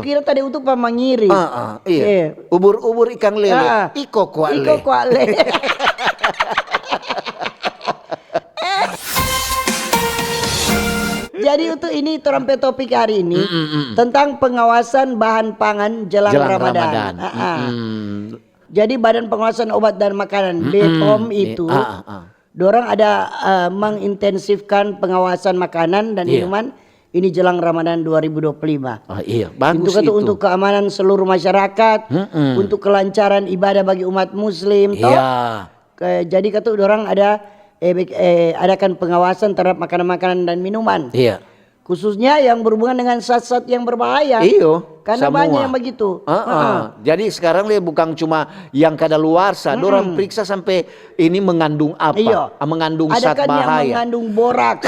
kira tadi untuk pamangiri. Iya. Ubur-ubur ikan lele. Iko kuale. Iko kuale. Jadi untuk ini trompet topik hari ini tentang pengawasan bahan pangan jelang Ramadan. Jadi Badan Pengawasan Obat dan Makanan BPOM itu dorang ada mengintensifkan pengawasan makanan dan minuman ini jelang Ramadan 2025. Iya, bagus itu. Untuk keamanan seluruh masyarakat, untuk kelancaran ibadah bagi umat muslim. Jadi kata dorang ada adakan pengawasan terhadap makanan-makanan dan minuman. Iya. Khususnya yang berhubungan dengan zat-zat yang berbahaya. Iyo. Karena semua. banyak yang begitu. Jadi sekarang dia bukan cuma yang kadaluarsa, dorang periksa sampai ini mengandung apa? Iya. Mengandung ada zat kan bahaya. yang mengandung borak,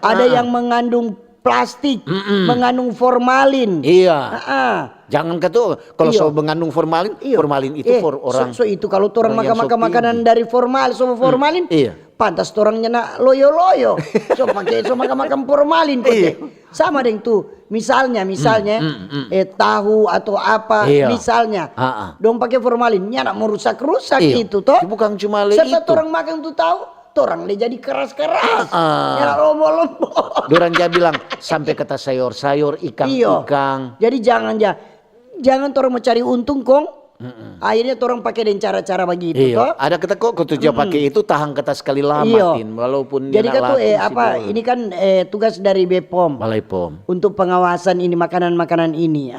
ada yang mengandung plastik, mengandung formalin. Iya. Jangan kata kalau so mengandung formalin, formalin itu for orang. So itu kalau orang makan makanan dari formalin, pantas orangnya nak loyo-loyo. So pakai makan formalin. Sama dengan tuh. Misalnya tahu atau apa misalnya. Dong pakai formalin, nak merusak-rusak itu toh. Bukan cuma serta orang makan tuh tahu. Orang dia jadi keras-keras, ya lombo-lombo. Dorang dia bilang sampai kata sayur-sayur, ikan-ikan. Jadi jangan orang mencari untung kong. Akhirnya orang pakai dengan cara-cara begitu. Toh. Ada kata kok dia pakai itu tahan kata sekali lamatin, walaupun. Jadi kata ini kan tugas dari BPOM. Balai POM. Untuk pengawasan ini makanan-makanan ini.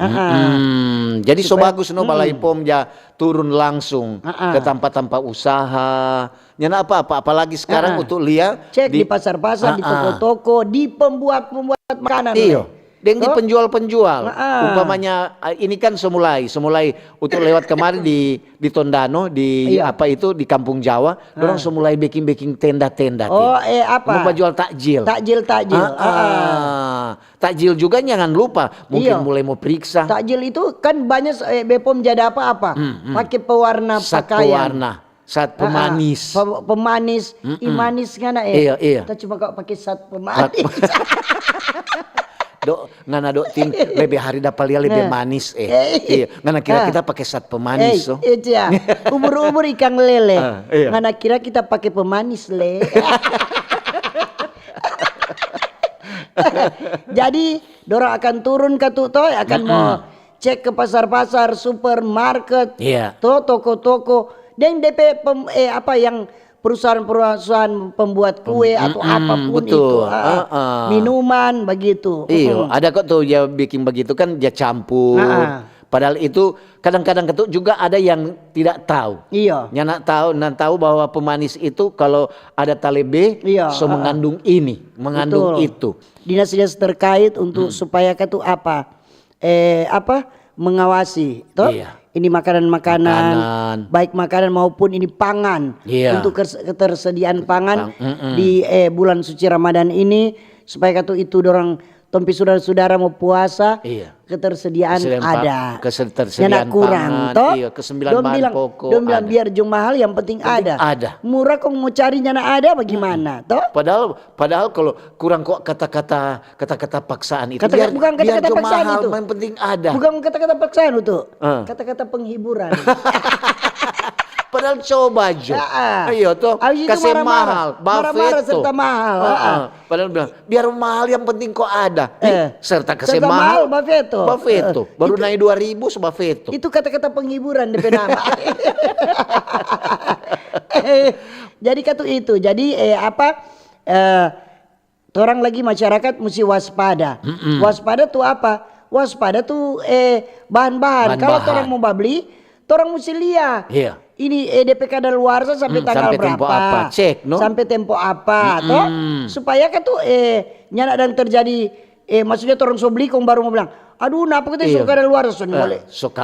Jadi bagus Balai POM ya turun langsung ke tempat-tempat usaha. Nyana apa-apa, apalagi sekarang untuk lihat cek di pasar-pasar, di toko-toko, di pembuat makanan. Dan di penjual-penjual. Umpamanya ini kan semulai untuk lewat kemarin di Tondano di di Kampung Jawa, orang semulai baking tenda-tenda. Apa? Mau jual takjil. Takjil juga jangan lupa, mungkin mulai mau periksa. Takjil itu kan banyak BPOM jadi apa-apa. Pakai pewarna pakaian. Zat pemanis. Pemanis, imanis ngana Iya. Kita cuma kau pakai zat pemanis. Ngana tim lebih hari dapat lihat lebih manis Iya, ngana kira kita pakai zat pemanis Itu ya. Ubur-ubur ikan lele. Ngana kira kita pakai pemanis le. Jadi dorang akan turun ke tuh akan mau cek ke pasar-pasar, supermarket, toko-toko. Dan DP yang perusahaan pembuat kue atau apapun itu, minuman begitu. Iya, ada kok tuh ya bikin begitu kan dia campur. Padahal itu kadang-kadang ketuk juga ada yang tidak tahu. Iya. Yang tahu bahwa pemanis itu kalau ada talebe mengandung ini, mengandung itu. Dinas-dinas terkait untuk supaya ketuk mengawasi, toh? Ini makanan-makanan, baik makanan maupun ini pangan untuk ketersediaan pangan di bulan suci Ramadan ini supaya itu dorang tompi saudara-saudara mau puasa ketersediaan ada. Ketersediaan kurang, pangan, toh? kesembilan bahan pokok. Dong bilang biar jum mahal yang penting ada. Murah kok mau cari nyana ada bagaimana, toh? Padahal kalau kurang kok kata-kata paksaan itu. Bukan kata-kata paksaan mahal, itu. yang penting ada. Bukan kata-kata paksaan itu. Kata-kata penghiburan. Padahal coba aja. Ayo tuh kasih mahal, marah-marah serta mahal. Padahal bilang biar mahal yang penting kok ada. Serta kasih serta mahal. Buffetto. Baru naik 2.000 Buffetto. Itu kata-kata penghiburan DP nama. Jadi kata itu. Jadi orang lagi masyarakat mesti waspada. Waspada tuh apa? Waspada tuh bahan-bahan. Kalau orang mau beli, orang mesti lihat. Ini EDP kadaluarsa sampai tanggal berapa? Tempo apa? Cek, no? Sampai tempo apa? Toh supaya kan tuh nyana dan terjadi maksudnya orang so beli kong baru mau bilang, aduh napa kita suka kadaluarsa suka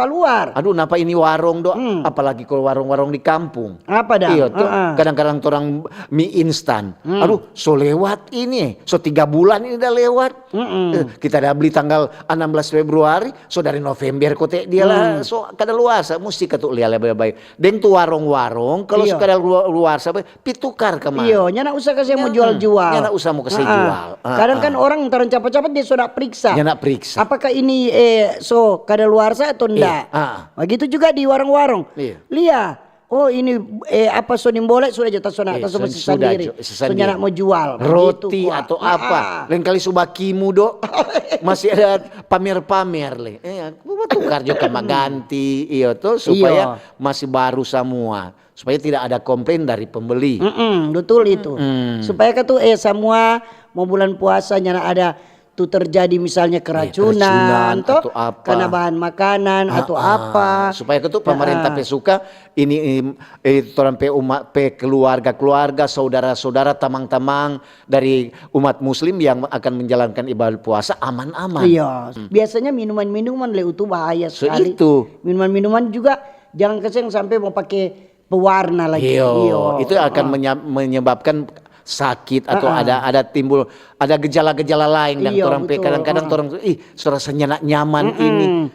luar. Aduh napa ini warung apalagi kalau warung-warung di kampung. Apa dah? Iya tuh kadang-kadang orang mie instan. Aduh so lewat ini, so 3 bulan ini udah lewat. Kita udah beli tanggal 16 Februari, so dari November kote dia lah, so kadaluarsa mesti ketuk lihat baik-baik. Dan tuh warung-warung kalau suka kadaluarsa pitukar kemana? Iya, nyana usah kasih mau jual-jual. Nyana usah mau kasih jual. Kadang kan orang ntar capek-capek dia sudah periksa. Nyana periksa. periksa. apakah ini so kadaluarsa atau enggak. Begitu juga di warung-warung. Lihat. Oh ini apa so nimbolek sudah jatuh sonata so masih sendiri. Sonya nak mau jual. Roti gitu, atau apa. Lain kali subakimu dok. Masih ada pamer-pamer le. Aku tukar juga ganti. Iya tuh supaya masih baru semua. Supaya tidak ada komplain dari pembeli. Betul itu. Supaya kan tuh semua mau bulan puasa nyana ada tuh terjadi misalnya keracunan atau apa. karena bahan makanan atau apa. Supaya itu pemerintah suka ini orang umat keluarga-keluarga, saudara-saudara, tamang-tamang dari umat muslim yang akan menjalankan ibadah puasa aman-aman. Iya. Biasanya minuman-minuman itu bahaya sekali. Itu. Minuman-minuman juga jangan keseng sampai mau pakai pewarna lagi. Itu akan menyebabkan sakit atau ada timbul ada gejala-gejala lain dan orang kadang-kadang orang serasa nyaman ini.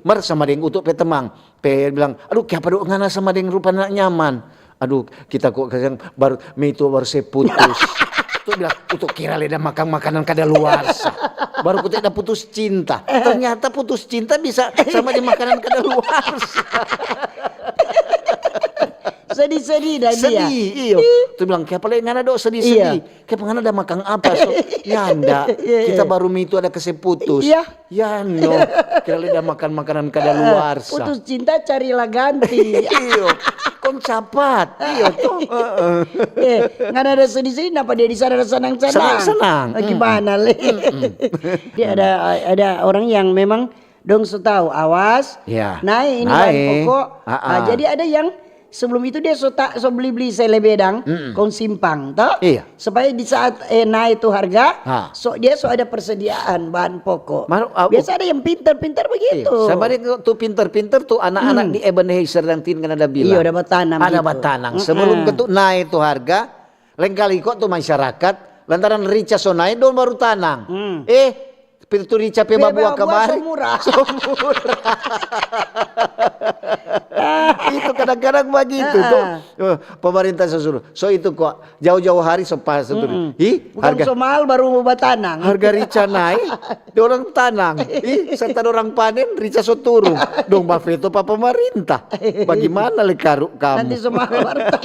Mar sama deng untuk petemang. Bilang, aduh kenapa dok ngana sama deng rupanya nyaman. Aduh kita kok kadang baru itu baru seputus. Tuh bilang untuk kira leda makan makanan kadaluarsa. Baru kita udah putus cinta. Ternyata putus cinta bisa sama di makanan kadaluarsa. Sedih-sedih dan dia. Sedih, Tuh bilang, kenapa lagi ngana dok sedih-sedih? Kenapa ngana ada makan apa? So, nyanda, kita baru itu ada keseputus. Ya no, kira ada makan makanan kadaluarsa. Putus cinta carilah ganti. Kon capat. Tuh. Ngana ada sedih-sedih, kenapa dia di sana senang-senang? Senang. Gimana le? Dia ada orang yang memang dong tahu awas. Naik ini bahan pokok. Jadi ada yang sebelum itu dia so beli selebedang kon simpang toh supaya di saat naik itu harga dia ada persediaan bahan pokok. Biasa ada yang pintar-pintar begitu. Sama dia tuh pintar-pintar tuh anak-anak di Ebenezer dan tin kan ada bilang. Ada batanam. Ada batanang. Sebelum ketuk naik itu harga, lain kali kok tuh masyarakat lantaran rica so naik don baru tanang. Pintu rica pe babua kemarin. So murah. Itu kadang-kadang begitu tuh. Pemerintah sesuruh. So itu kok jauh-jauh hari pas itu. Bukan so mahal baru mau batanang. Harga rica naik, di orang tanang. Setelah orang panen rica so turun. Dong Bafeto pak pemerintah. Bagaimana le kamu? Nanti semua warta.